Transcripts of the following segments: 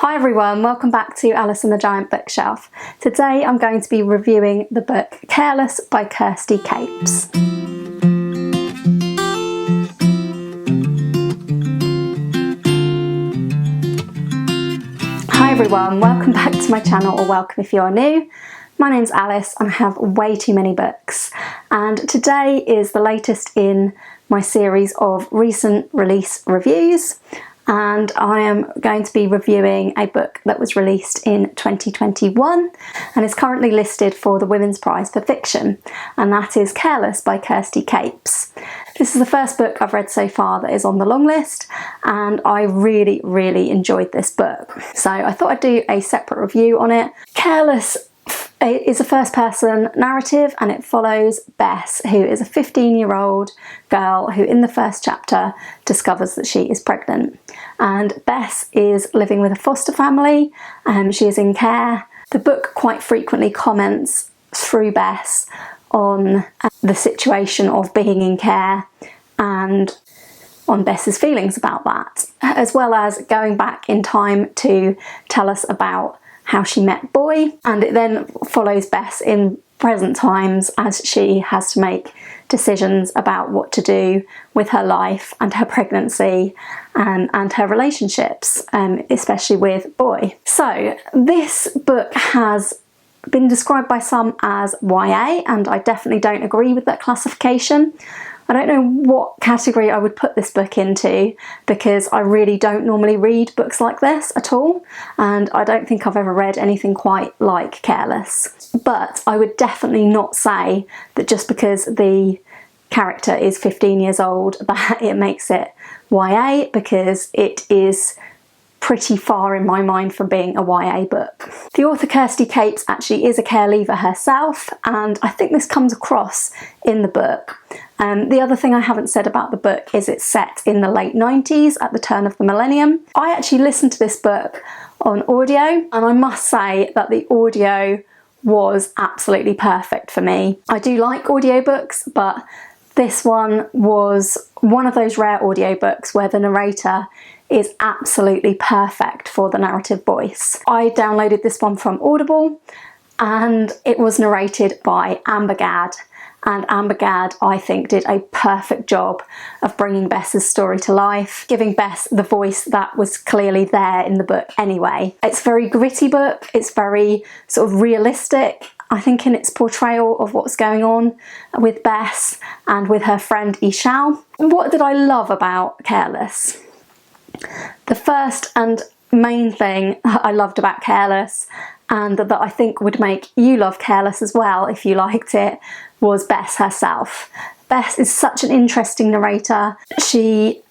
Hi everyone, welcome back to Alice and the Giant Bookshelf. Today I'm going to be reviewing the book Careless by Kirsty Capes. Hi everyone, welcome back to my channel, or welcome if you're new. My name's Alice and I have way too many books, and today is the latest in my series of recent release reviews. And I am going to be reviewing a book that was released in 2021 and is currently listed for the Women's Prize for Fiction, and that is Careless by Kirsty Capes. This is the first book I've read so far that is on the long list, and I really enjoyed this book. So I thought I'd do a separate review on it. Careless is a first-person narrative, and it follows Bess, who is a 15-year-old girl who in the first chapter discovers that she is pregnant. And Bess is living with a foster family, she is in care. The book quite frequently comments through Bess on the situation of being in care and on Bess's feelings about that, as well as going back in time to tell us about how she met Boy, and it then follows Bess in present times as she has to make decisions about what to do with her life and her pregnancy and her relationships, especially with Boy. So this book has been described by some as YA, and I definitely don't agree with that classification. I don't know what category I would put this book into, because I really don't normally read books like this at all, and I don't think I've ever read anything quite like Careless. But I would definitely not say that just because the character is 15 years old that it makes it YA, because it is pretty far in my mind from being a YA book. The author Kirsty Capes actually is a care leaver herself, and I think this comes across in the book. The other thing I haven't said about the book is it's set in the late 90s, at the turn of the millennium. I actually listened to this book on audio, and I must say that the audio was absolutely perfect for me. I do like audiobooks, but this one was one of those rare audiobooks where the narrator is absolutely perfect for the narrative voice. I downloaded this one from Audible, and it was narrated by Amber Gadd. And Amber Gadd, I think, did a perfect job of bringing Bess's story to life, giving Bess the voice that was clearly there in the book anyway. It's a very gritty book, it's very sort of realistic, I think, in its portrayal of what's going on with Bess and with her friend Ishal. What did I love about Careless? The first and main thing I loved about Careless, and that I think would make you love Careless as well if you liked it, was Bess herself. Bess is such an interesting narrator. She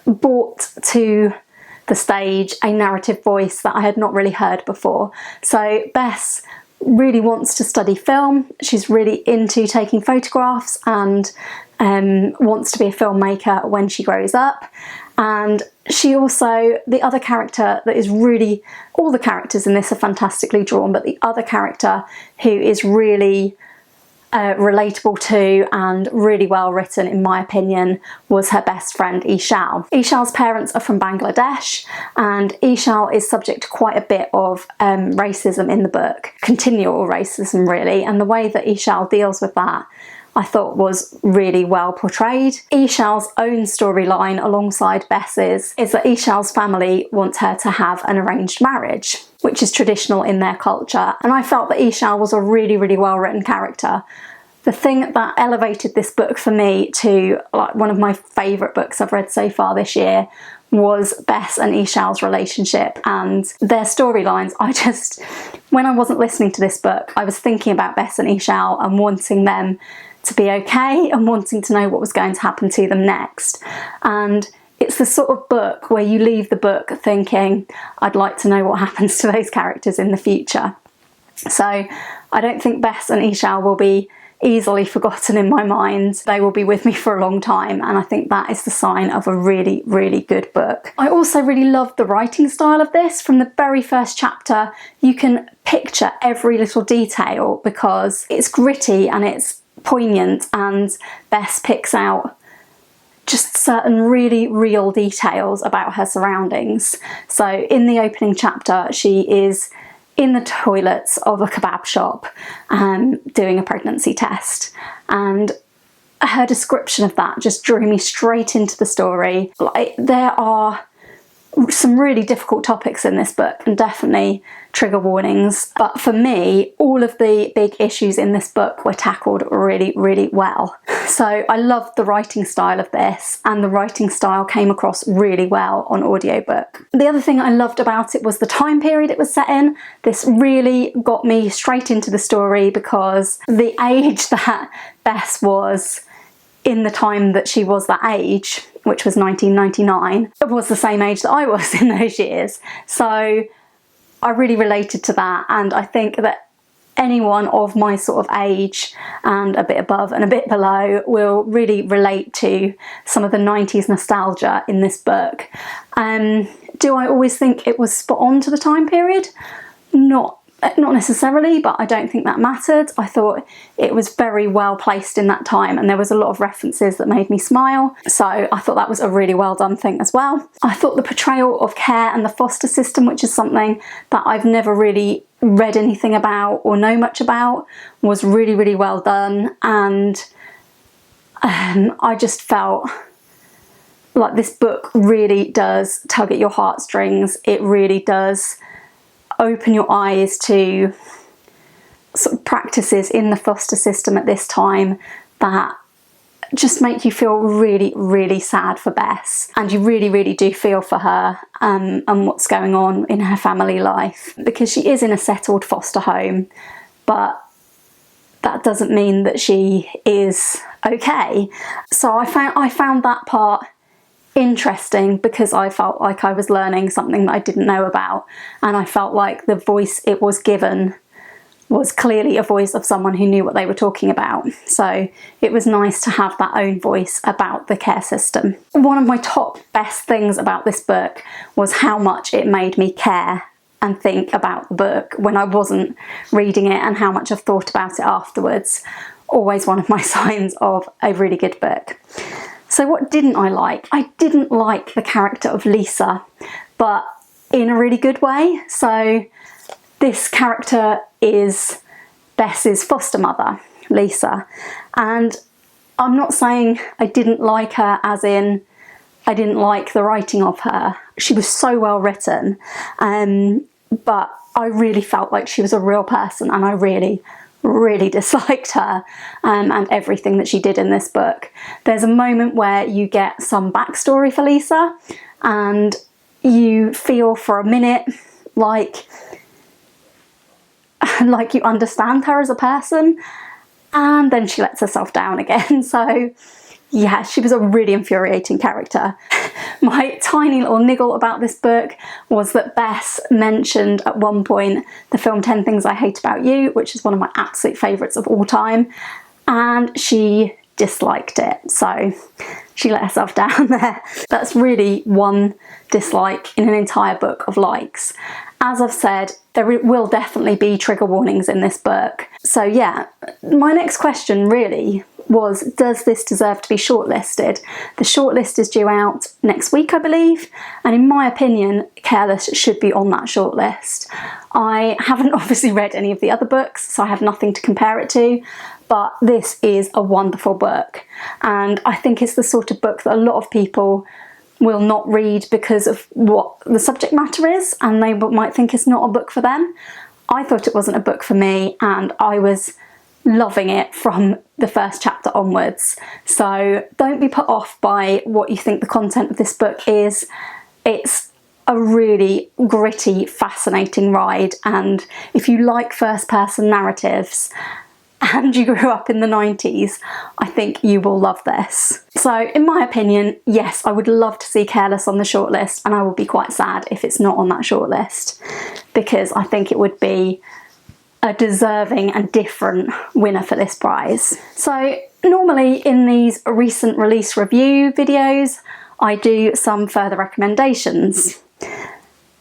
brought to the stage a narrative voice that I had not really heard before. So Bess really wants to study film. She's really into taking photographs and wants to be a filmmaker when she grows up. And she also, the other character that is really, all the characters in this are fantastically drawn, but the other character who is really relatable to and really well written, in my opinion, was her best friend Ishal. Ishal's parents are from Bangladesh, and Ishal is subject to quite a bit of racism in the book, continual racism really, and the way that Ishal deals with that I thought was really well portrayed. Ishal's own storyline alongside Bess's is that Ishal's family wants her to have an arranged marriage, which is traditional in their culture, and I felt that Ishal was a really well written character. The thing that elevated this book for me to like one of my favourite books I've read so far this year was Bess and Ishal's relationship and their storylines. When I wasn't listening to this book, I was thinking about Bess and Ishal and wanting them to be okay and wanting to know what was going to happen to them next. And it's the sort of book where you leave the book thinking, I'd like to know what happens to those characters in the future. So I don't think Bess and Ishal will be easily forgotten in my mind. They will be with me for a long time, and I think that is the sign of a really good book. I also really loved the writing style of this. From the very first chapter you can picture every little detail because it's gritty and it's poignant, and Bess picks out just certain really real details about her surroundings. So in the opening chapter, she is in the toilets of a kebab shop doing a pregnancy test, and her description of that just drew me straight into the story. Like, there are some really difficult topics in this book and definitely trigger warnings, but for me all of the big issues in this book were tackled really, really well. So I loved the writing style of this, and the writing style came across really well on audiobook. The other thing I loved about it was the time period it was set in. This really got me straight into the story because the age that Bess was in the time that she was that age, which was 1999, it was the same age that I was in those years. So I really related to that, and I think that anyone of my sort of age and a bit above and a bit below will really relate to some of the 90s nostalgia in this book. Do I always think it was spot on to the time period? Not necessarily, but I don't think that mattered. I thought it was very well placed in that time, and there was a lot of references that made me smile, so I thought that was a really well done thing as well. I thought the portrayal of care and the foster system, which is something that I've never really read anything about or know much about, was really, really well done, and I just felt like this book really does tug at your heartstrings. It really does open your eyes to sort of practices in the foster system at this time that just make you feel really, really sad for Bess, and you really, really do feel for her and what's going on in her family life, because she is in a settled foster home, but that doesn't mean that she is okay. So I found that part interesting because I felt like I was learning something that I didn't know about, and I felt like the voice it was given was clearly a voice of someone who knew what they were talking about. So it was nice to have that own voice about the care system. One of my top best things about this book was how much it made me care and think about the book when I wasn't reading it, and how much I've thought about it afterwards. Always one of my signs of a really good book. So what didn't I like? I didn't like the character of Lisa, but in a really good way. So this character is Bess's foster mother, Lisa, and I'm not saying I didn't like her as in I didn't like the writing of her. She was so well written, but I really felt like she was a real person, and I really disliked her and everything that she did in this book. There's a moment where you get some backstory for Lisa, and you feel for a minute like you understand her as a person, and then she lets herself down again. So yeah, she was a really infuriating character. My tiny little niggle about this book was that Bess mentioned at one point the film 10 Things I Hate About You, which is one of my absolute favourites of all time, and she disliked it. So she let herself down there. That's really one dislike in an entire book of likes. As I've said, there will definitely be trigger warnings in this book. So yeah, my next question really was, does this deserve to be shortlisted? The shortlist is due out next week, I believe, and in my opinion, Careless should be on that shortlist. I haven't obviously read any of the other books, so I have nothing to compare it to, but this is a wonderful book, and I think it's the sort of book that a lot of people will not read because of what the subject matter is, and they might think it's not a book for them. I thought it wasn't a book for me, and I was loving it from the first chapter onwards. So don't be put off by what you think the content of this book is. It's a really gritty, fascinating ride, and if you like first-person narratives and you grew up in the 90s, I think you will love this. So in my opinion, yes, I would love to see Careless on the shortlist, and I will be quite sad if it's not on that shortlist, because I think it would be a deserving and different winner for this prize. So normally in these recent release review videos, I do some further recommendations.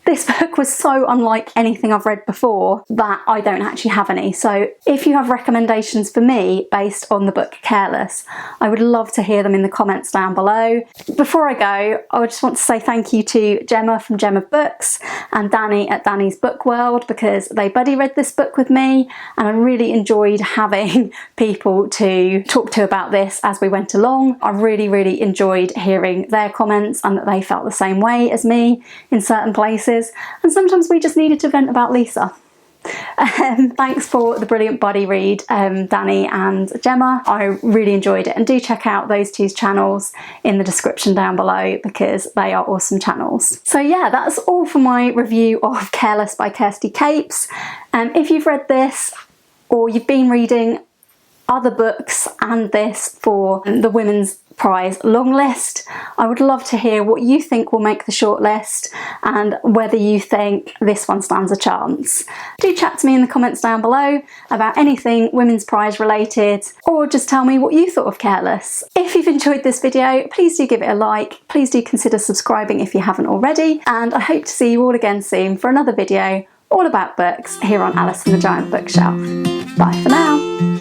This book was so unlike anything I've read before that I don't actually have any. So if you have recommendations for me based on the book Careless, I would love to hear them in the comments down below. Before I go, I just want to say thank you to Gemma from Gemma Books and Dani at Dani's Book World, because they buddy read this book with me, and I really enjoyed having people to talk to about this as we went along. I really enjoyed hearing their comments and that they felt the same way as me in certain places. And sometimes we just needed to vent about Lisa. Thanks for the brilliant buddy read, Dani and Gemma. I really enjoyed it, and do check out those two's channels in the description down below because they are awesome channels. So yeah, that's all for my review of Careless by Kirsty Capes. If you've read this, or you've been reading other books and this for the Women's Prize Longlist, I would love to hear what you think will make the shortlist and whether you think this one stands a chance. Do chat to me in the comments down below about anything Women's Prize related, or just tell me what you thought of Careless. If you've enjoyed this video, please do give it a like, please do consider subscribing if you haven't already, and I hope to see you all again soon for another video all about books here on Alice and the Giant Bookshelf. Bye for now.